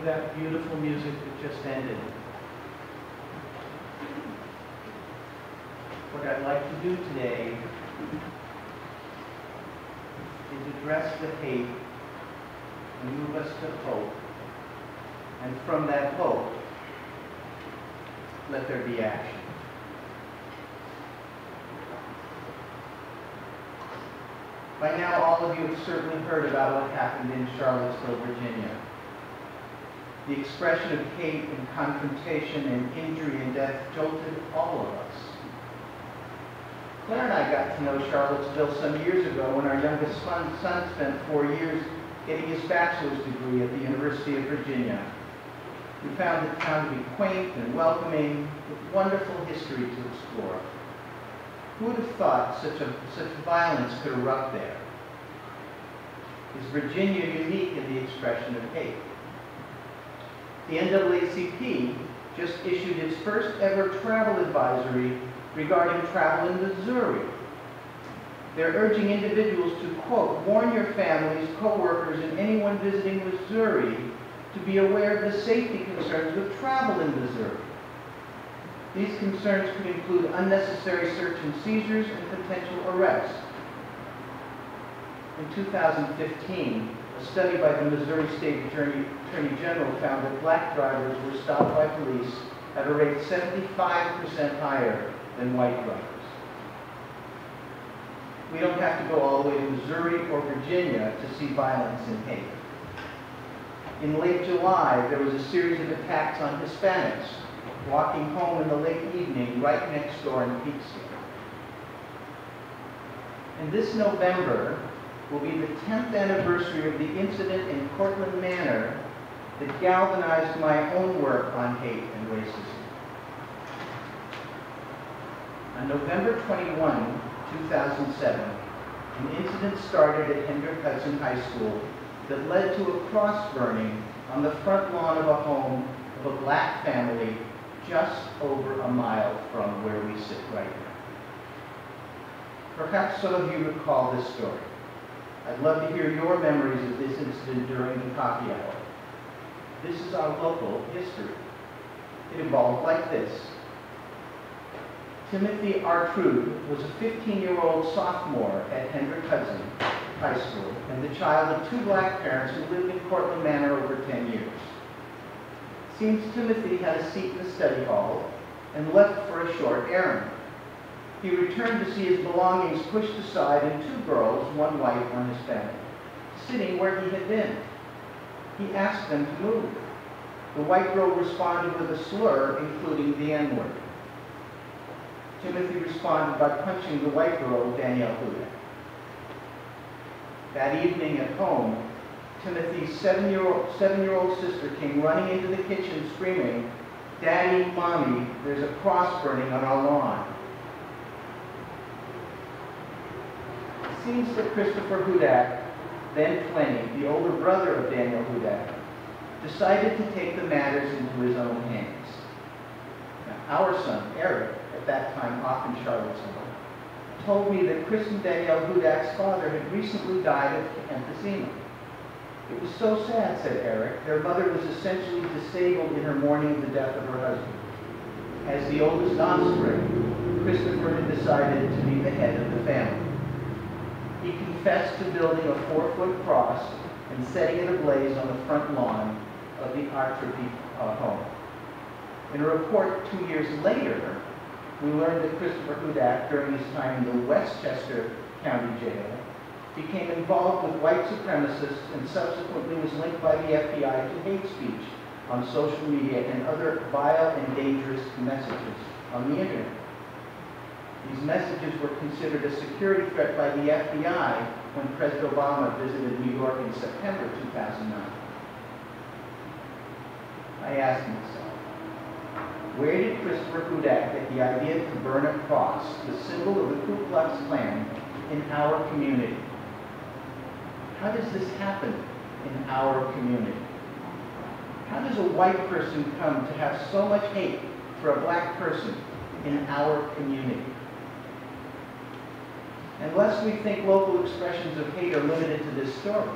that beautiful music that just ended. What I'd like to do today is address the hate and move us to hope. And from that hope, let there be action. By now, all of you have certainly heard about what happened in Charlottesville, Virginia. The expression of hate and confrontation and injury and death jolted all of us. Claire and I got to know Charlottesville some years ago when our youngest son spent 4 years getting his bachelor's degree at the University of Virginia. We found the town to be quaint and welcoming, with wonderful history to explore. Who would have thought such violence could erupt there? Is Virginia unique in the expression of hate? The NAACP just issued its first ever travel advisory regarding travel in Missouri. They're urging individuals to, quote, warn your families, co-workers, and anyone visiting Missouri to be aware of the safety concerns with travel in Missouri. These concerns could include unnecessary search and seizures and potential arrest. In 2015, a study by the Missouri State Attorney General found that black drivers were stopped by police at a rate 75% higher than white drivers. We don't have to go all the way to Missouri or Virginia to see violence and hate. In late July, there was a series of attacks on Hispanics walking home in the late evening right next door in Peekskill. And this November will be the 10th anniversary of the incident in Cortlandt Manor that galvanized my own work on hate and racism. On November 21, 2007, an incident started at Hendrick Hudson High School that led to a cross burning on the front lawn of a home of a black family just over a mile from where we sit right now. Perhaps some of you recall this story. I'd love to hear your memories of this incident during the coffee hour. This is our local history. It evolved like this. Timothy Artrude was a 15-year-old sophomore at Hendrick Hudson High School and the child of 2 black parents who lived in Cortlandt Manor over 10 years. It seems Timothy had a seat in the study hall and left for a short errand. He returned to see his belongings pushed aside and 2 girls, 1 white, 1 Hispanic, sitting where he had been. He asked them to move. The white girl responded with a slur, including the N-word. Timothy responded by punching the white girl, Danielle Hudak. That evening at home, Timothy's 7-year-old sister came running into the kitchen screaming, "Daddy, Mommy, there's a cross burning on our lawn." It seems that Christopher Hudak, then 20, the older brother of Danielle Hudak, decided to take the matters into his own hands. Now, our son, Eric, at that time off in Charlottesville, told me that Chris and Danielle Hudak's father had recently died of emphysema. It was so sad, said Eric. Their mother was essentially disabled in her mourning the death of her husband. As the oldest offspring, Christopher had decided to be the head of the family. He confessed to building a 4-foot cross and setting it ablaze on the front lawn of the Artrude home. In a report 2 years later, we learned that Christopher Hudak, during his time in the Westchester County Jail, became involved with white supremacists and subsequently was linked by the FBI to hate speech on social media and other vile and dangerous messages on the internet. These messages were considered a security threat by the FBI when President Obama visited New York in September 2009. I asked myself, where did Christopher Hudak get the idea to burn a cross, the symbol of the Ku Klux Klan, in our community? How does this happen in our community? How does a white person come to have so much hate for a black person in our community? Unless we think local expressions of hate are limited to this story,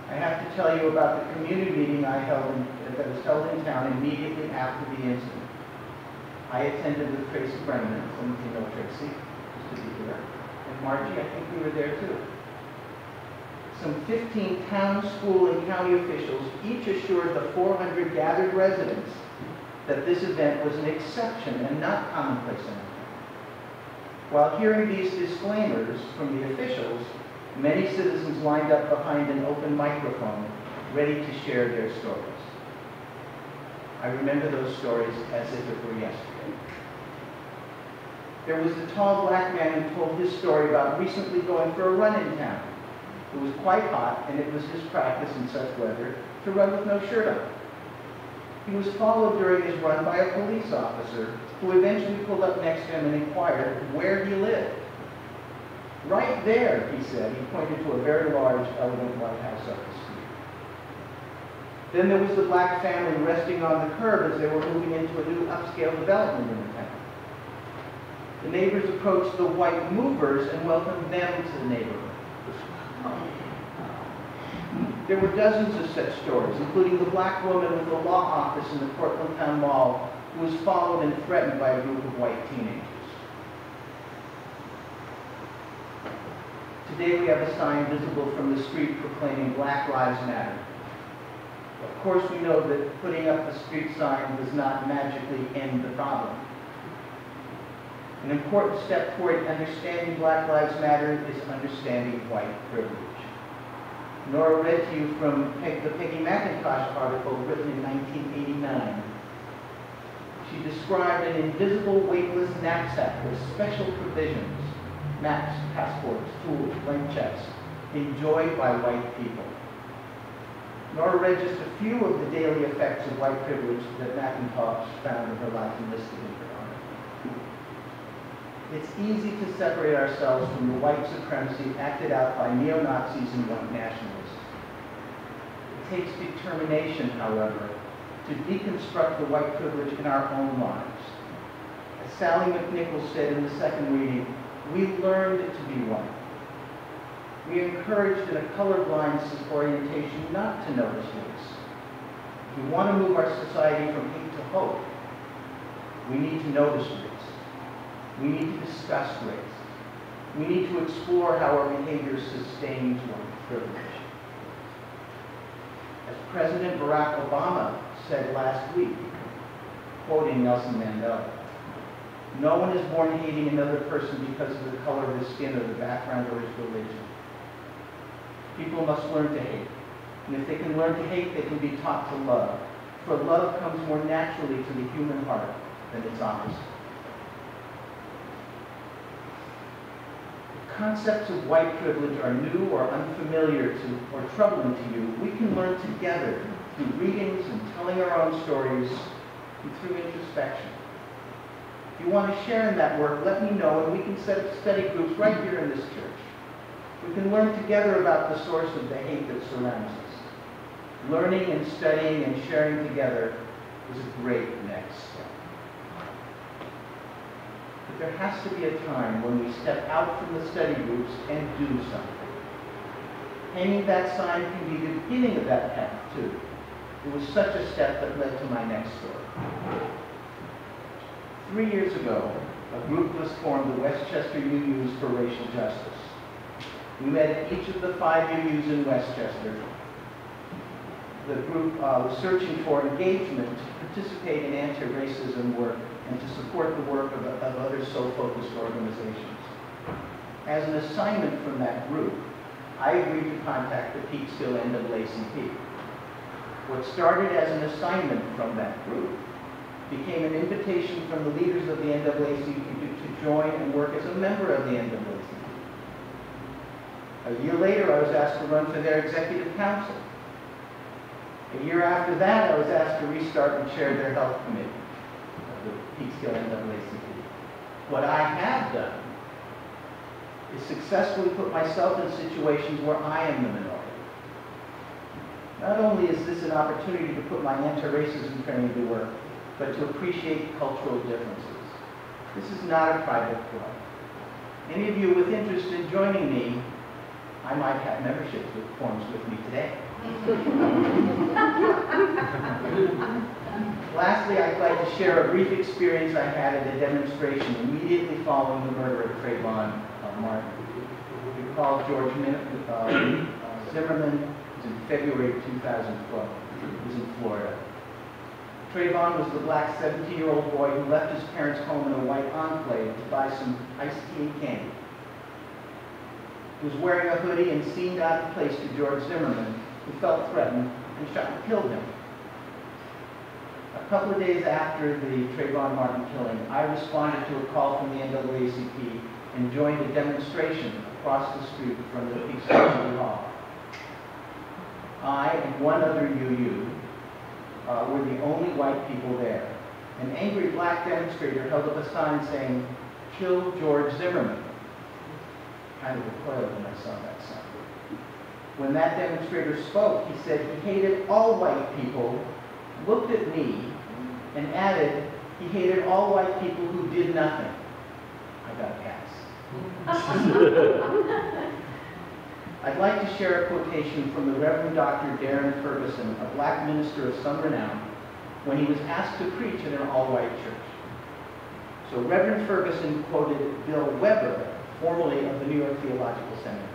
I have to tell you about the community meeting that was held in town immediately after the incident. I attended with Tracy Brennan. Some of you know Tracy, used to be here. And Margie, I think we were there too. Some 15 town, school, and county officials each assured the 400 gathered residents that this event was an exception and not commonplace in our town. While hearing these disclaimers from the officials, many citizens lined up behind an open microphone, ready to share their stories. I remember those stories as if it were yesterday. There was the tall black man who told his story about recently going for a run in town. It was quite hot, and it was his practice in such weather to run with no shirt on. He was followed during his run by a police officer who eventually pulled up next to him and inquired where he lived. Right there, he said. He pointed to a very large, elegant white house up the street. Then there was the black family resting on the curb as they were moving into a new upscale development in the town. The neighbors approached the white movers and welcomed them to the neighborhood. There were dozens of such stories, including the black woman with the law office in the Portland Town Mall who was followed and threatened by a group of white teenagers. Today we have a sign visible from the street proclaiming Black Lives Matter. Of course, we know that putting up a street sign does not magically end the problem. An important step toward understanding Black Lives Matter is understanding white privilege. Nora read to you from the Peggy McIntosh article written in 1989. She described an invisible, weightless knapsack with special provisions, maps, passports, tools, blank checks, enjoyed by white people. Nora read just a few of the daily effects of white privilege that McIntosh found in her life and listed in her article. It's easy to separate ourselves from the white supremacy acted out by neo-Nazis and white nationalists. It takes determination, however, to deconstruct the white privilege in our own lives. As Sally McNichols said in the second reading, we learned to be white. We encouraged in a colorblind orientation not to notice race. If we want to move our society from hate to hope, we need to notice race. We need to discuss race. We need to explore how our behavior sustains white privilege. As President Barack Obama said last week, quoting Nelson Mandela, "No one is born hating another person because of the color of his skin or the background or his religion. People must learn to hate. And if they can learn to hate, they can be taught to love. For love comes more naturally to the human heart than its opposite." If concepts of white privilege are new or unfamiliar to or troubling to you, we can learn together through readings and telling our own stories and through introspection. If you want to share in that work, let me know and we can set up study groups right here in this church. We can learn together about the source of the hate that surrounds us. Learning and studying and sharing together is a great next step. But there has to be a time when we step out from the study groups and do something. Hanging that sign can be the beginning of that path, too. It was such a step that led to my next story. 3 years ago, a group was formed, the Westchester UUs for Racial Justice. We met at each of the 5 UUs in Westchester. The group was searching for engagement to participate in anti-racism work and to support the work of other so-focused organizations. As an assignment from that group, I agreed to contact the Peekskill NAACP. What started as an assignment from that group became an invitation from the leaders of the NAACP to join and work as a member of the NAACP. A year later, I was asked to run for their executive council. A year after that, I was asked to restart and chair their health committee of the Peekskill NAACP. What I have done is successfully put myself in situations where I am the minority. Not only is this an opportunity to put my anti-racism training to work, but to appreciate cultural differences. This is not a private club. Any of you with interest in joining me, I might have membership forms with me today. Lastly, I'd like to share a brief experience I had at a demonstration immediately following the murder of Trayvon Martin. We called George Zimmerman. It was in February of 2012. It was in Florida. Trayvon was the black 17-year-old boy who left his parents' home in a white enclave to buy some iced tea and candy. He was wearing a hoodie and seemed out of place to George Zimmerman, who felt threatened and shot and killed him. A couple of days after the Trayvon Martin killing, I responded to a call from the NAACP and joined a demonstration across the street from the Peace City Hall. I and one other UU were the only white people there. An angry black demonstrator held up a sign saying, "Kill George Zimmerman." Kind of recoiled when I saw that sign. When that demonstrator spoke, he said he hated all white people, looked at me, and added he hated all white people who did nothing. I got a pass. I'd like to share a quotation from the Reverend Dr. Darren Ferguson, a black minister of some renown, when he was asked to preach in an all-white church. So Reverend Ferguson quoted Bill Weber, formerly of the New York Theological Seminary.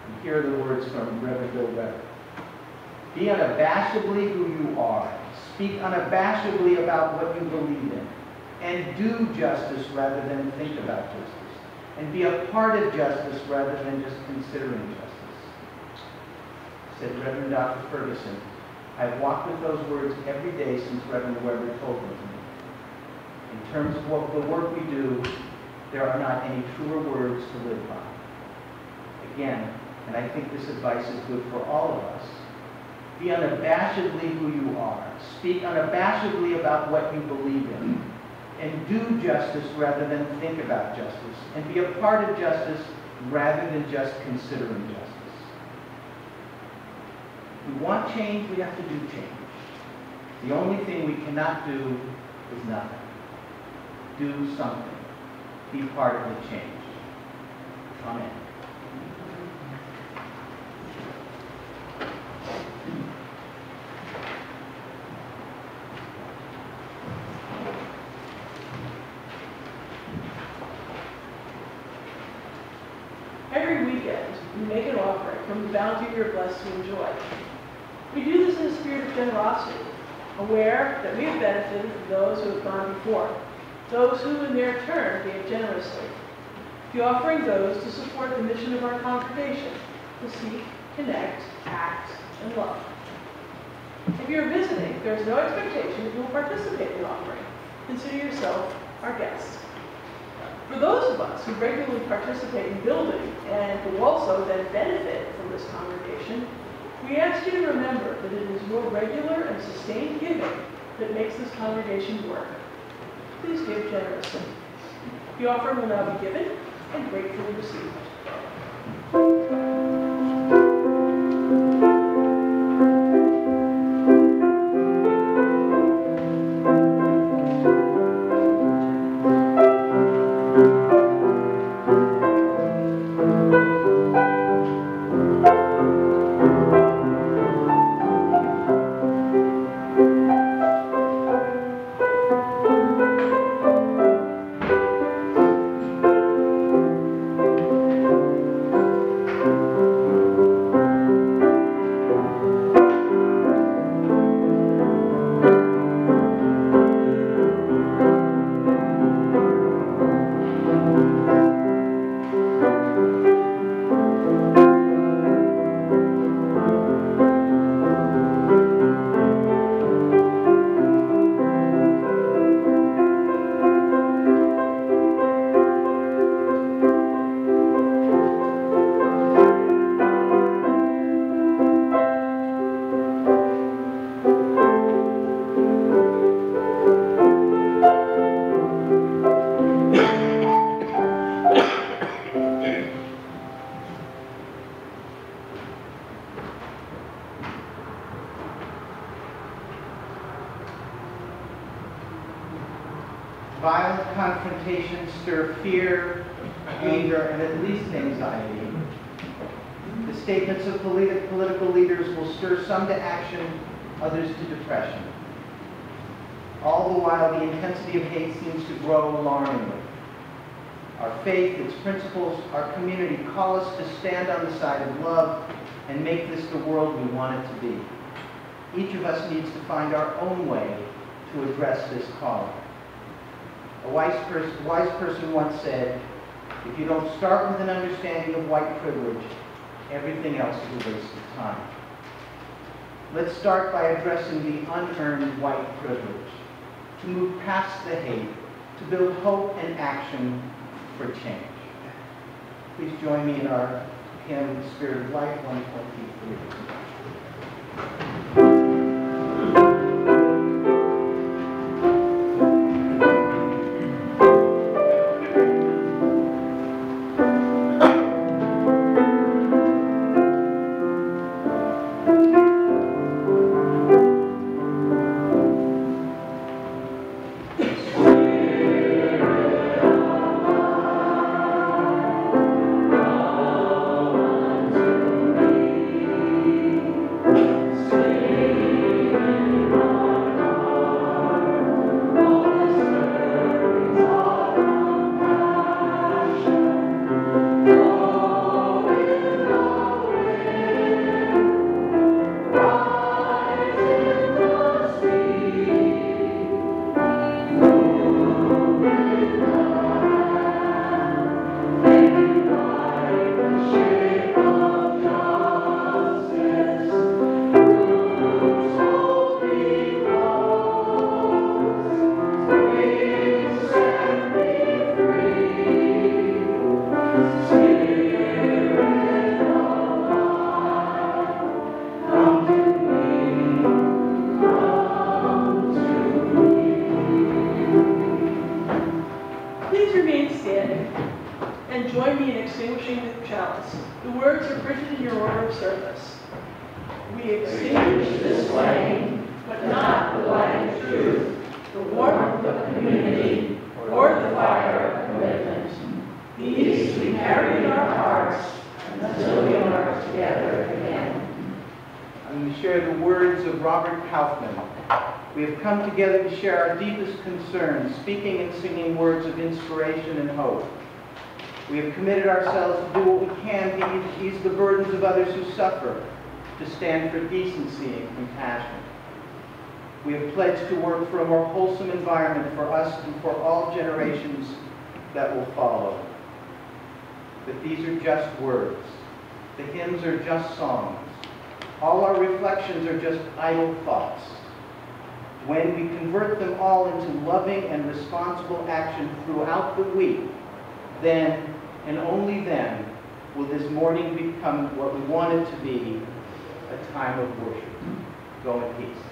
And here are the words from Reverend Bill Weber. "Be unabashedly who you are. Speak unabashedly about what you believe in. And do justice rather than think about justice. And be a part of justice rather than just considering justice." Said Reverend Dr. Ferguson, "I've walked with those words every day since Reverend Weber told them to me. In terms of the work we do, there are not any truer words to live by." Again, and I think this advice is good for all of us, be unabashedly who you are. Speak unabashedly about what you believe in. And do justice rather than think about justice. And be a part of justice rather than just considering justice. If we want change, we have to do change. The only thing we cannot do is nothing. Do something. Be part of the change. Amen. Every weekend, we make an offering from the bounty we are blessed to enjoy. We do this in a spirit of generosity, aware that we have benefited from those who have gone before, those who in their turn gave generously. The offering goes to support the mission of our congregation, to seek, connect, act, and love. If you're visiting, there is no expectation that you will participate in the offering. Consider yourself our guest. For those of us who regularly participate in building and who also then benefit from this congregation, we ask you to remember that it is your regular and sustained giving that makes this congregation work. Please give generously. The offering will now be given and gratefully received. Violent confrontations stir fear, anger, and at least anxiety. The statements of political leaders will stir some to action, others to depression. All the while, the intensity of hate seems to grow alarmingly. Our faith, its principles, our community call us to stand on the side of love and make this the world we want it to be. Each of us needs to find our own way to address this calling. A wise person once said, if you don't start with an understanding of white privilege, everything else is a waste of time. Let's start by addressing the unearned white privilege, to move past the hate, to build hope and action for change. Please join me in our hymn, Spirit of Life, 123. Together to share our deepest concerns, speaking and singing words of inspiration and hope. We have committed ourselves to do what we can to ease the burdens of others who suffer, to stand for decency and compassion. We have pledged to work for a more wholesome environment for us and for all generations that will follow. But these are just words. The hymns are just songs. All our reflections are just idle thoughts. When we convert them all into loving and responsible action throughout the week, then, and only then, will this morning become what we want it to be, a time of worship. Go in peace.